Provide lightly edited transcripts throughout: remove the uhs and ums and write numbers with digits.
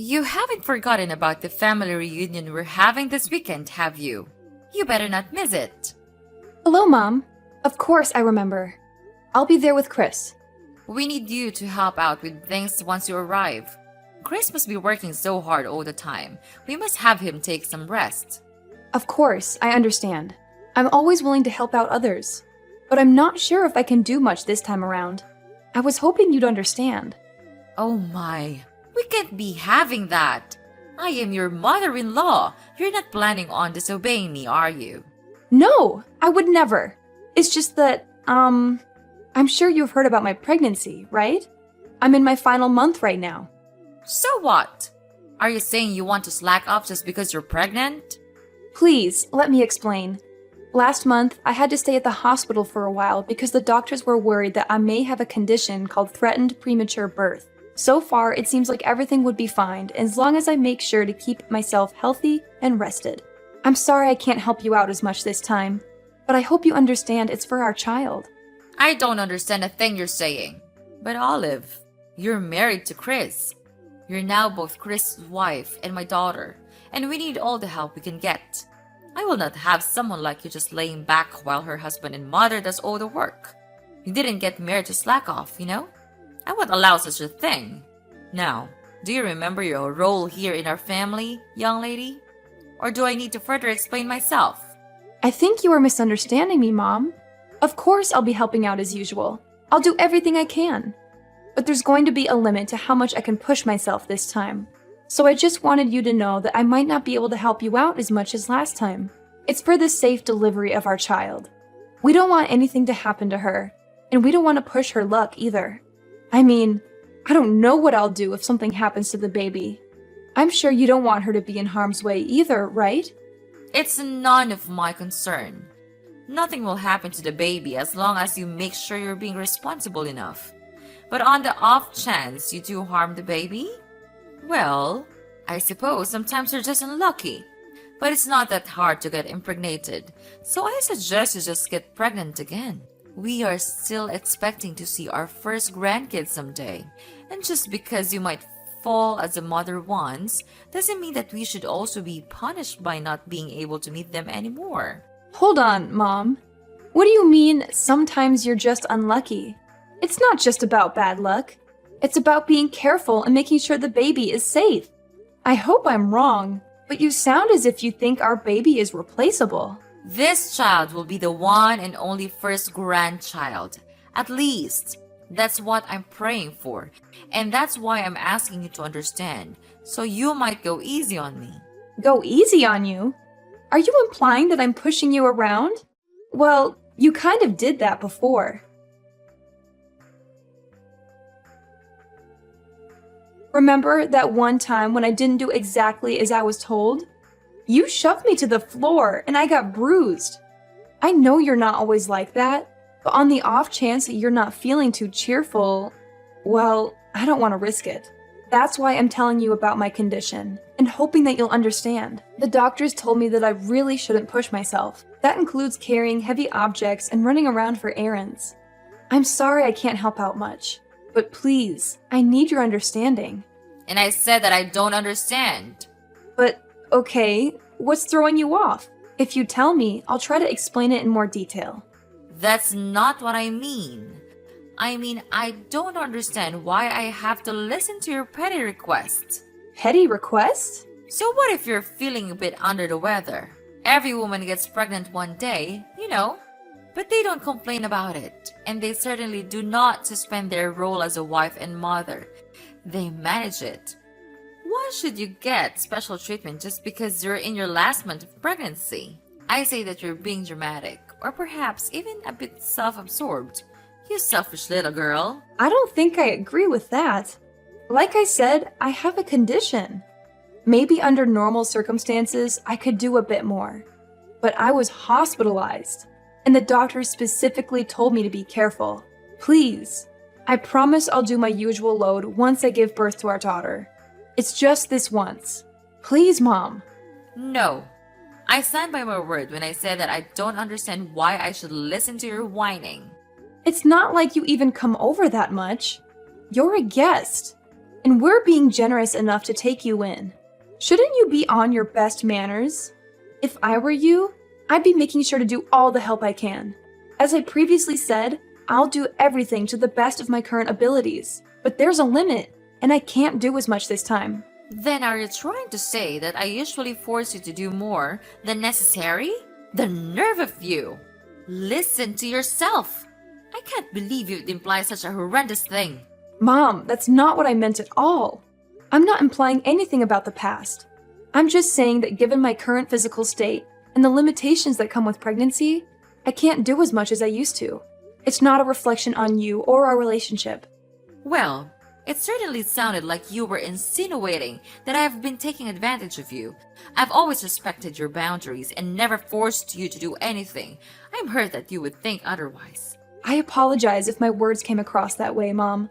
You haven't forgotten about the family reunion we're having this weekend, have you? You better not miss it. Hello, Mom. Of course I remember. I'll be there with Chris. We need you to help out with things once you arrive. Chris must be working so hard all the time. We must have him take some rest. Of course, I understand. I'm always willing to help out others. But I'm not sure if I can do much this time around. I was hoping you'd understand. Oh my, we can't be having that. I am your mother-in-law. You're not planning on disobeying me, are you? No, I would never. It's just that, I'm sure you've heard about my pregnancy, right? I'm in my final month right now. So what? Are you saying you want to slack off just because you're pregnant? Please, let me explain. Last month, I had to stay at the hospital for a while because the doctors were worried that I may have a condition called threatened premature birth. So far, it seems like everything would be fine as long as I make sure to keep myself healthy and rested. I'm sorry I can't help you out as much this time, but I hope you understand it's for our child. I don't understand a thing you're saying. But Olive, you're married to Chris. You're now both Chris's wife and my daughter, and we need all the help we can get. I will not have someone like you just laying back while her husband and mother does all the work. You didn't get married to slack off, you know? I won't allow such a thing. Now, do you remember your role here in our family, young lady? Or do I need to further explain myself? I think you are misunderstanding me, Mom. Of course I'll be helping out as usual. I'll do everything I can. But there's going to be a limit to how much I can push myself this time. So I just wanted you to know that I might not be able to help you out as much as last time. It's for the safe delivery of our child. We don't want anything to happen to her, and we don't want to push her luck either. I mean, I don't know what I'll do if something happens to the baby. I'm sure you don't want her to be in harm's way either, right? It's none of my concern. Nothing will happen to the baby as long as you make sure you're being responsible enough. But on the off chance you do harm the baby, well, I suppose sometimes you're just unlucky. But it's not that hard to get impregnated, so I suggest you just get pregnant again. We are still expecting to see our first grandkids someday, and just because you might fall as a mother once doesn't mean that we should also be punished by not being able to meet them anymore. Hold on, Mom. What do you mean, sometimes you're just unlucky? It's not just about bad luck. It's about being careful and making sure the baby is safe. I hope I'm wrong, but you sound as if you think our baby is replaceable. This child will be the one and only first grandchild. At least, that's what I'm praying for. And that's why I'm asking you to understand, so you might go easy on me. Go easy on you? Are you implying that I'm pushing you around? Well, you kind of did that before. Remember that one time when I didn't do exactly as I was told? You shoved me to the floor and I got bruised. I know you're not always like that, but on the off chance that you're not feeling too cheerful, well, I don't want to risk it. That's why I'm telling you about my condition and hoping that you'll understand. The doctors told me that I really shouldn't push myself. That includes carrying heavy objects and running around for errands. I'm sorry I can't help out much, but please, I need your understanding. And I said that I don't understand. But, okay, what's throwing you off? If you tell me, I'll try to explain it in more detail. That's not what I mean. I mean, I don't understand why I have to listen to your petty requests. Petty request? So what if you're feeling a bit under the weather? Every woman gets pregnant one day, you know. But they don't complain about it. And they certainly do not suspend their role as a wife and mother. They manage it. Why should you get special treatment just because you're in your last month of pregnancy? I say that you're being dramatic, or perhaps even a bit self-absorbed. You selfish little girl. I don't think I agree with that. Like I said, I have a condition. Maybe under normal circumstances, I could do a bit more. But I was hospitalized, and the doctor specifically told me to be careful. Please, I promise I'll do my usual load once I give birth to our daughter. It's just this once. Please, Mom. No. I stand by my word when I said that I don't understand why I should listen to your whining. It's not like you even come over that much. You're a guest. and we're being generous enough to take you in. Shouldn't you be on your best manners? If I were you, I'd be making sure to do all the help I can. As I previously said, I'll do everything to the best of my current abilities, but there's a limit, and I can't do as much this time. Then are you trying to say that I usually force you to do more than necessary? The nerve of you! Listen to yourself! I can't believe you'd imply such a horrendous thing. Mom, that's not what I meant at all. I'm not implying anything about the past. I'm just saying that given my current physical state and the limitations that come with pregnancy, I can't do as much as I used to. It's not a reflection on you or our relationship. Well, it certainly sounded like you were insinuating that I have been taking advantage of you. I've always respected your boundaries and never forced you to do anything. I'm hurt that you would think otherwise. I apologize if my words came across that way, Mom.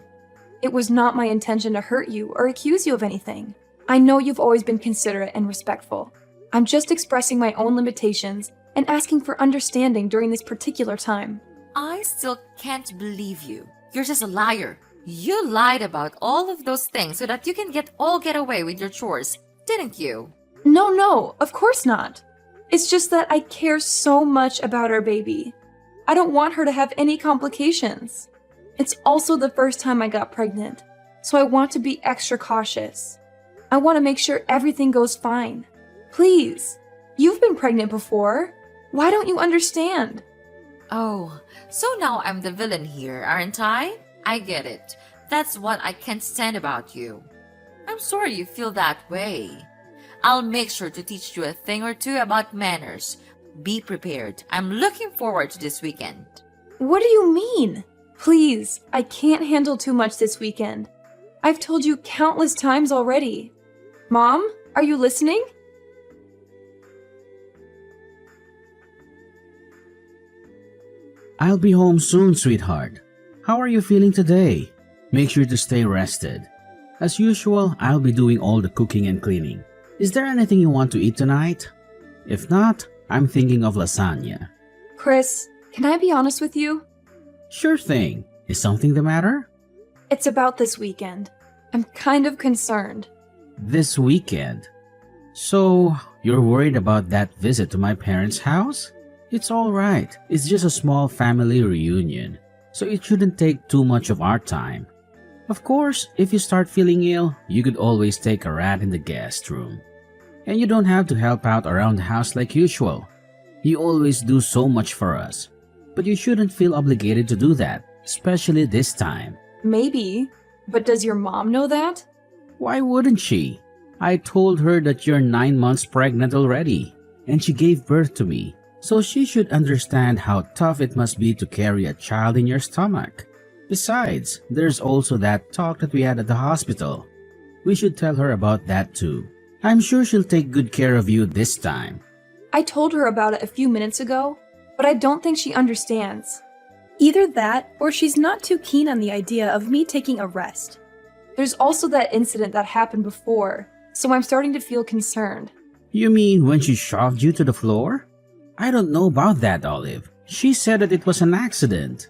It was not my intention to hurt you or accuse you of anything. I know you've always been considerate and respectful. I'm just expressing my own limitations and asking for understanding during this particular time. I still can't believe you. You're just a liar. You lied about all of those things so that you can get away with your chores, didn't you? No, of course not. It's just that I care so much about our baby. I don't want her to have any complications. It's also the first time I got pregnant, so I want to be extra cautious. I want to make sure everything goes fine. Please, you've been pregnant before. Why don't you understand? Oh, so now I'm the villain here, aren't I? I get it. That's what I can't stand about you. I'm sorry you feel that way. I'll make sure to teach you a thing or two about manners. Be prepared. I'm looking forward to this weekend. What do you mean? Please, I can't handle too much this weekend. I've told you countless times already. Mom, are you listening? I'll be home soon, sweetheart. How are you feeling today? Make sure to stay rested. As usual, I'll be doing all the cooking and cleaning. Is there anything you want to eat tonight? If not, I'm thinking of lasagna. Chris, can I be honest with you? Sure thing. Is something the matter? It's about this weekend. I'm kind of concerned. This weekend? So, you're worried about that visit to my parents' house? It's alright. It's just a small family reunion, so it shouldn't take too much of our time. Of course, if you start feeling ill, you could always take a rat in the guest room. And you don't have to help out around the house like usual. You always do so much for us. But you shouldn't feel obligated to do that, especially this time. Maybe, but does your mom know that? Why wouldn't she? I told her that you're 9 months pregnant already, and she gave birth to me. So she should understand how tough it must be to carry a child in your stomach. Besides, there's also that talk that we had at the hospital. We should tell her about that too. I'm sure she'll take good care of you this time. I told her about it a few minutes ago, but I don't think she understands. Either that, or she's not too keen on the idea of me taking a rest. There's also that incident that happened before, so I'm starting to feel concerned. You mean when she shoved you to the floor? I don't know about that, Olive. She said that it was an accident.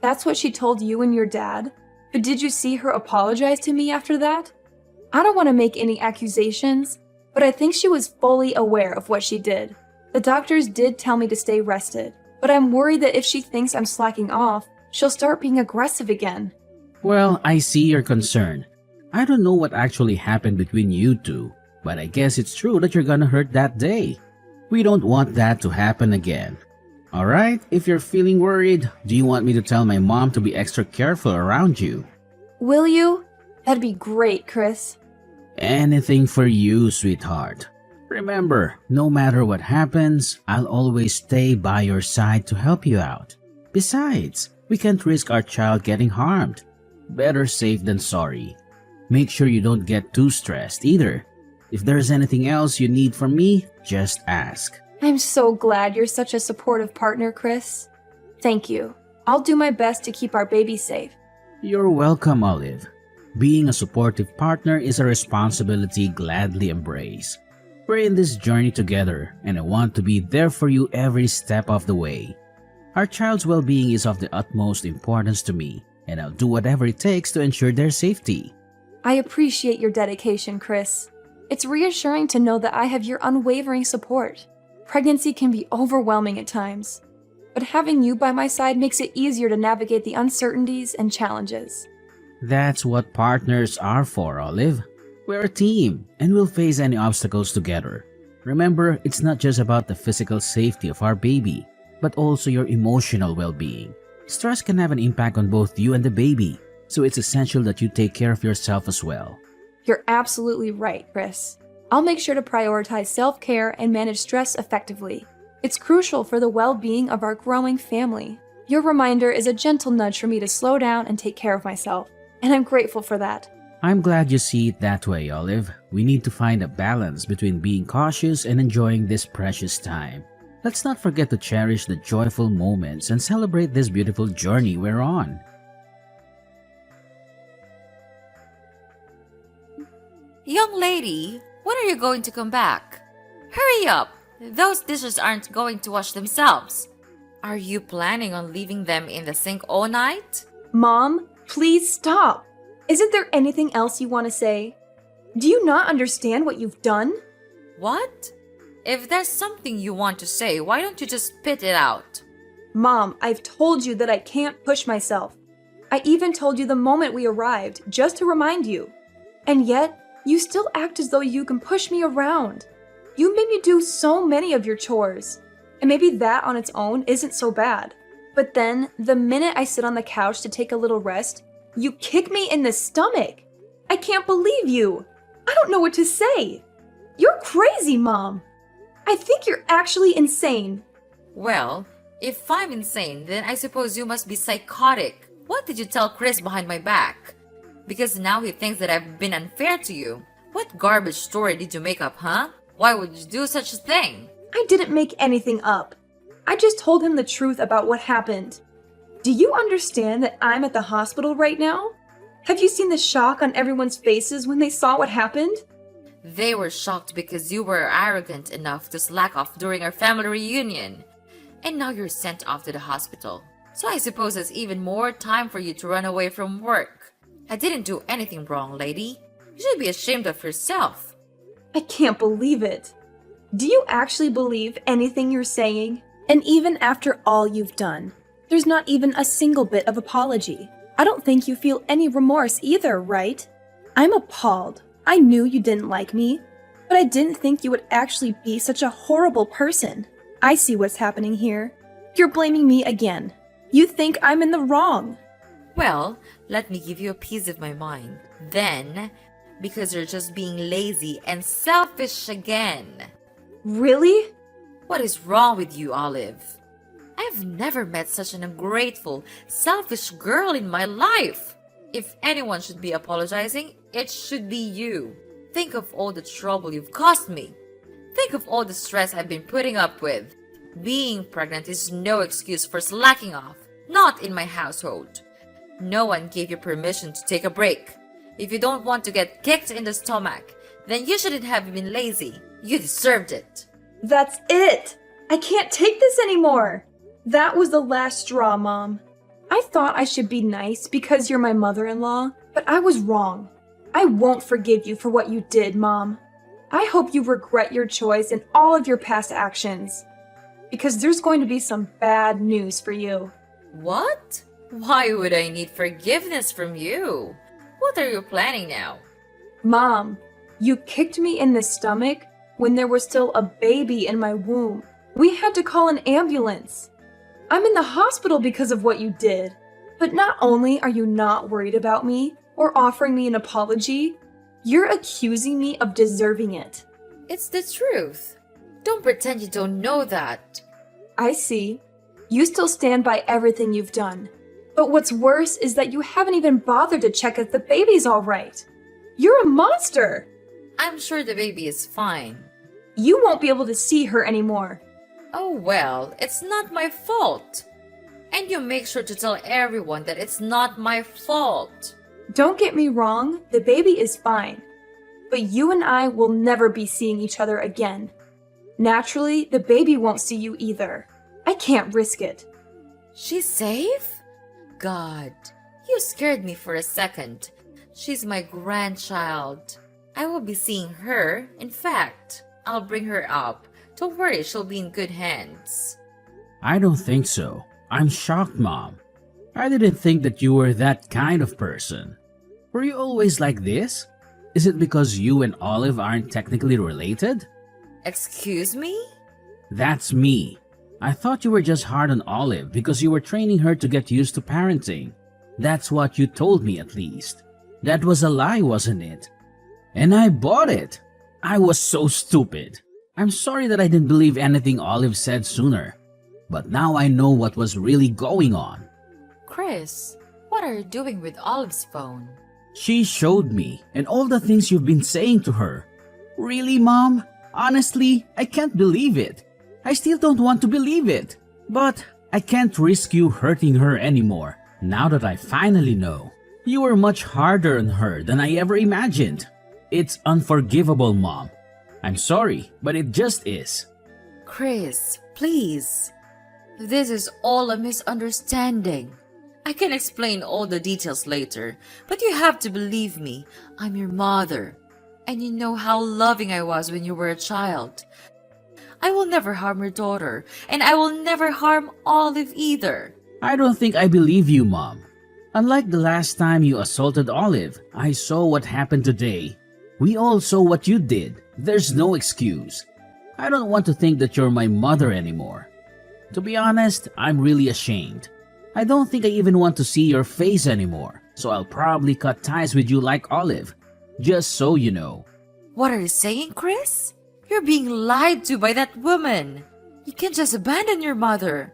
That's what she told you and your dad? But did you see her apologize to me after that? I don't want to make any accusations, but I think she was fully aware of what she did. The doctors did tell me to stay rested, but I'm worried that if she thinks I'm slacking off, she'll start being aggressive again. Well, I see your concern. I don't know what actually happened between you two, but I guess it's true that you're gonna hurt that day. We don't want that to happen again. Alright, if you're feeling worried, do you want me to tell my mom to be extra careful around you? Will you? That'd be great, Chris. Anything for you, sweetheart. Remember, no matter what happens, I'll always stay by your side to help you out. Besides, we can't risk our child getting harmed. Better safe than sorry. Make sure you don't get too stressed either. If there's anything else you need from me, just ask. I'm so glad you're such a supportive partner, Chris. Thank you. I'll do my best to keep our baby safe. You're welcome, Olive. Being a supportive partner is a responsibility gladly embrace. We're in this journey together, and I want to be there for you every step of the way. Our child's well-being is of the utmost importance to me, and I'll do whatever it takes to ensure their safety. I appreciate your dedication, Chris. It's reassuring to know that I have your unwavering support. Pregnancy can be overwhelming at times, but having you by my side makes it easier to navigate the uncertainties and challenges. That's what partners are for, Olive. We're a team, and we'll face any obstacles together. Remember, it's not just about the physical safety of our baby, but also your emotional well-being. Stress can have an impact on both you and the baby, so it's essential that you take care of yourself as well. You're absolutely right, Chris. I'll make sure to prioritize self-care and manage stress effectively. It's crucial for the well-being of our growing family. Your reminder is a gentle nudge for me to slow down and take care of myself, and I'm grateful for that. I'm glad you see it that way, Olive. We need to find a balance between being cautious and enjoying this precious time. Let's not forget to cherish the joyful moments and celebrate this beautiful journey we're on. Young lady, when are you going to come back? Hurry up! Those dishes aren't going to wash themselves. Are you planning on leaving them in the sink all night? Mom, please stop. Isn't there anything else you want to say? Do you not understand what you've done? What? If there's something you want to say, why don't you just spit it out? Mom, I've told you that I can't push myself. I even told you the moment we arrived, just to remind you. And yet, you still act as though you can push me around. You made me do so many of your chores. And maybe that on its own isn't so bad. But then, the minute I sit on the couch to take a little rest, you kick me in the stomach. I can't believe you. I don't know what to say. You're crazy, Mom. I think you're actually insane. Well, if I'm insane, then I suppose you must be psychotic. What did you tell Chris behind my back? Because now he thinks that I've been unfair to you. What garbage story did you make up, huh? Why would you do such a thing? I didn't make anything up. I just told him the truth about what happened. Do you understand that I'm at the hospital right now? Have you seen the shock on everyone's faces when they saw what happened? They were shocked because you were arrogant enough to slack off during our family reunion. And now you're sent off to the hospital. So I suppose it's even more time for you to run away from work. I didn't do anything wrong, lady. You should be ashamed of yourself. I can't believe it. Do you actually believe anything you're saying? And even after all you've done, there's not even a single bit of apology. I don't think you feel any remorse either, right? I'm appalled. I knew you didn't like me, but I didn't think you would actually be such a horrible person. I see what's happening here. You're blaming me again. You think I'm in the wrong. Well, let me give you a piece of my mind. Then, because you're just being lazy and selfish again. Really? What is wrong with you, Olive? I've never met such an ungrateful, selfish girl in my life. If anyone should be apologizing, it should be you. Think of all the trouble you've caused me. Think of all the stress I've been putting up with. Being pregnant is no excuse for slacking off. Not in my household. No one gave you permission to take a break. If you don't want to get kicked in the stomach, then you shouldn't have been lazy. You deserved it. That's it. I can't take this anymore. That was the last straw, Mom. I thought I should be nice because you're my mother-in-law, but I was wrong. I won't forgive you for what you did, Mom. I hope you regret your choice and all of your past actions, because there's going to be some bad news for you. What? Why would I need forgiveness from you? What are you planning now? Mom, you kicked me in the stomach when there was still a baby in my womb. We had to call an ambulance. I'm in the hospital because of what you did. But not only are you not worried about me or offering me an apology, you're accusing me of deserving it. It's the truth. Don't pretend you don't know that. I see. You still stand by everything you've done. But what's worse is that you haven't even bothered to check if the baby's all right. You're a monster. I'm sure the baby is fine. You won't be able to see her anymore. Oh well, it's not my fault. And you make sure to tell everyone that it's not my fault. Don't get me wrong, the baby is fine. But you and I will never be seeing each other again. Naturally, the baby won't see you either. I can't risk it. She's safe? God, you scared me for a second. She's my grandchild. I will be seeing her. In fact, I'll bring her up. Don't worry, she'll be in good hands. I don't think so. I'm shocked, Mom. I didn't think that you were that kind of person. Were you always like this? Is it because you and Olive aren't technically related? Excuse me? That's me. I thought you were just hard on Olive because you were training her to get used to parenting. That's what you told me at least. That was a lie, wasn't it? And I bought it. I was so stupid. I'm sorry that I didn't believe anything Olive said sooner. But now I know what was really going on. Chris, what are you doing with Olive's phone? She showed me, and all the things you've been saying to her. Really, Mom? Honestly, I can't believe it. I still don't want to believe it. But I can't risk you hurting her anymore, now that I finally know. You were much harder on her than I ever imagined. It's unforgivable, Mom. I'm sorry, but it just is. Chris, please. This is all a misunderstanding. I can explain all the details later, but you have to believe me. I'm your mother, and you know how loving I was when you were a child. I will never harm your daughter, and I will never harm Olive either. I don't think I believe you, Mom. Unlike the last time you assaulted Olive, I saw what happened today. We all saw what you did. There's no excuse. I don't want to think that you're my mother anymore. To be honest, I'm really ashamed. I don't think I even want to see your face anymore, so I'll probably cut ties with you like Olive. Just so you know. What are you saying, Chris? You're being lied to by that woman. You can't just abandon your mother.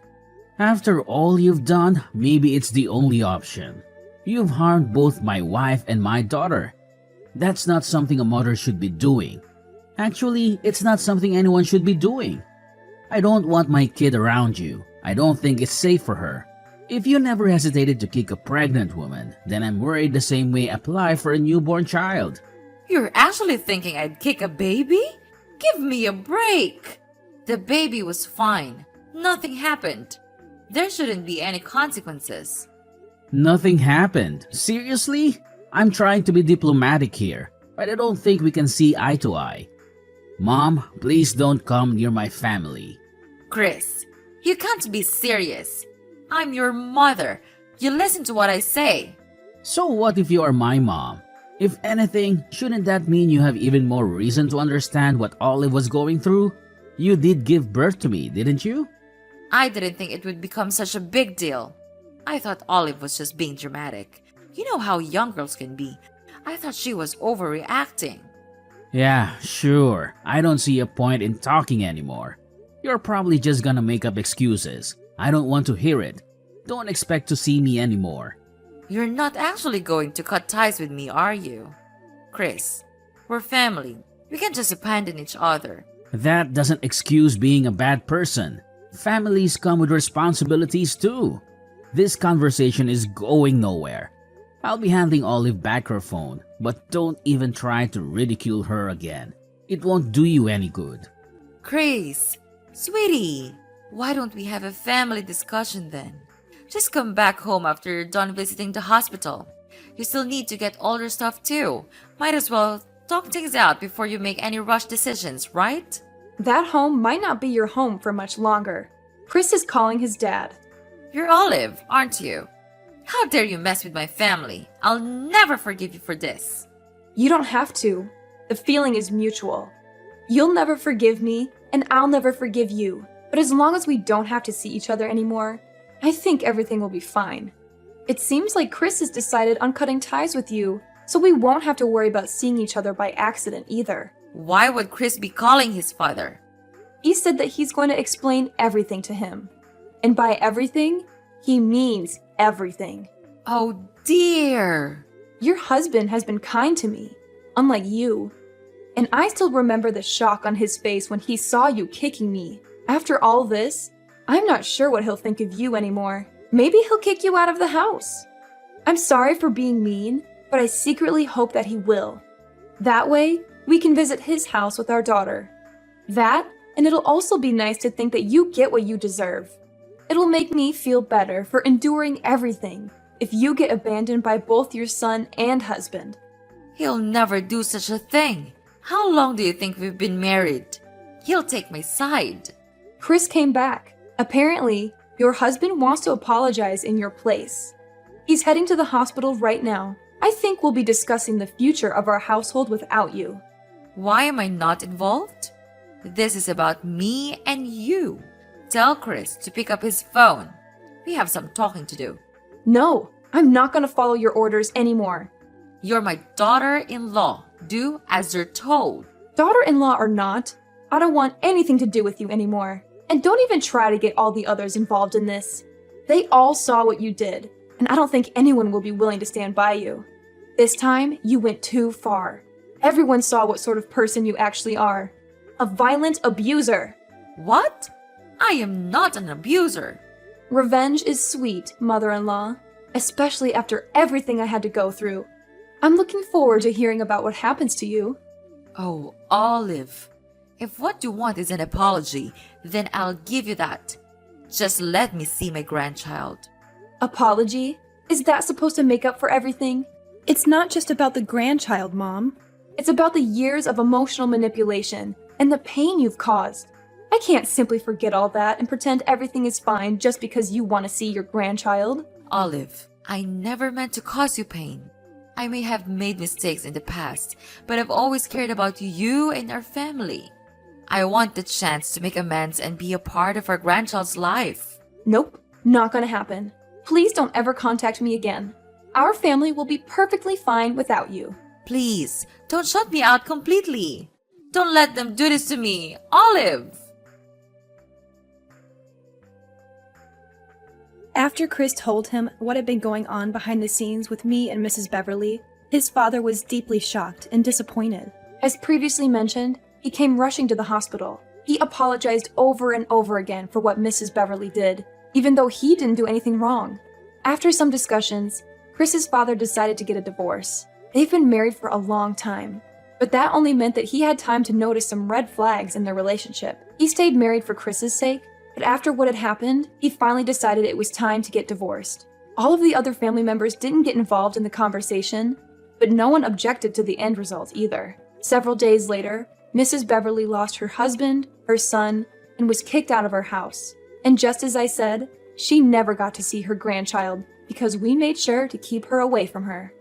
After all you've done, maybe it's the only option. You've harmed both my wife and my daughter. That's not something a mother should be doing. Actually, it's not something anyone should be doing. I don't want my kid around you. I don't think it's safe for her. If you never hesitated to kick a pregnant woman, then I'm worried the same way apply for a newborn child. You're actually thinking I'd kick a baby? Give me a break. The baby was fine. Nothing happened. There shouldn't be any consequences. Nothing happened. Seriously? I'm trying to be diplomatic here, but I don't think we can see eye to eye. Mom, please don't come near my family. Chris, you can't be serious. I'm your mother. You listen to what I say. So what if you are my mom? If anything, shouldn't that mean you have even more reason to understand what Olive was going through? You did give birth to me, didn't you? I didn't think it would become such a big deal. I thought Olive was just being dramatic. You know how young girls can be. I thought she was overreacting. Yeah, sure. I don't see a point in talking anymore. You're probably just gonna make up excuses. I don't want to hear it. Don't expect to see me anymore. You're not actually going to cut ties with me, are you? Chris, we're family. We can't just abandon each other. That doesn't excuse being a bad person. Families come with responsibilities too. This conversation is going nowhere. I'll be handing Olive back her phone, but don't even try to ridicule her again. It won't do you any good. Chris, sweetie, why don't we have a family discussion then? Just come back home after you're done visiting the hospital. You still need to get all your stuff too. Might as well talk things out before you make any rush decisions, right? That home might not be your home for much longer. Chris is calling his dad. You're Olive, aren't you? How dare you mess with my family? I'll never forgive you for this. You don't have to. The feeling is mutual. You'll never forgive me, and I'll never forgive you. But as long as we don't have to see each other anymore, I think everything will be fine. It seems like Chris has decided on cutting ties with you, so we won't have to worry about seeing each other by accident either. Why would Chris be calling his father? He said that he's going to explain everything to him. And by everything, he means everything. Oh dear. Your husband has been kind to me, unlike you. And I still remember the shock on his face when he saw you kicking me. After all this, I'm not sure what he'll think of you anymore. Maybe he'll kick you out of the house. I'm sorry for being mean, but I secretly hope that he will. That way, we can visit his house with our daughter. That, and it'll also be nice to think that you get what you deserve. It'll make me feel better for enduring everything if you get abandoned by both your son and husband. He'll never do such a thing. How long do you think we've been married? He'll take my side. Chris came back. Apparently, your husband wants to apologize in your place. He's heading to the hospital right now. I think we'll be discussing the future of our household without you. Why am I not involved? This is about me and you. Tell Chris to pick up his phone. We have some talking to do. No, I'm not going to follow your orders anymore. You're my daughter-in-law. Do as you're told. Daughter-in-law or not, I don't want anything to do with you anymore. And don't even try to get all the others involved in this. They all saw what you did, and I don't think anyone will be willing to stand by you. This time, you went too far. Everyone saw what sort of person you actually are. A violent abuser. What? I am not an abuser. Revenge is sweet, mother-in-law, especially after everything I had to go through. I'm looking forward to hearing about what happens to you. Oh, Olive. If what you want is an apology, then I'll give you that. Just let me see my grandchild. Apology? Is that supposed to make up for everything? It's not just about the grandchild, Mom. It's about the years of emotional manipulation and the pain you've caused. I can't simply forget all that and pretend everything is fine just because you want to see your grandchild. Olive, I never meant to cause you pain. I may have made mistakes in the past, but I've always cared about you and our family. I want the chance to make amends and be a part of our grandchild's life. Nope, not gonna happen. Please don't ever contact me again. Our family will be perfectly fine without you. Please, don't shut me out completely. Don't let them do this to me, Olive! After Chris told him what had been going on behind the scenes with me and Mrs. Beverly, his father was deeply shocked and disappointed. As previously mentioned, he came rushing to the hospital. He apologized over and over again for what Mrs. Beverly did, even though he didn't do anything wrong. After some discussions, Chris's father decided to get a divorce. They've been married for a long time, but that only meant that he had time to notice some red flags in their relationship. He stayed married for Chris's sake, but after what had happened, he finally decided it was time to get divorced. All of the other family members didn't get involved in the conversation, but no one objected to the end result either. Several days later, Mrs. Beverly lost her husband, her son, and was kicked out of her house. And just as I said, she never got to see her grandchild because we made sure to keep her away from her.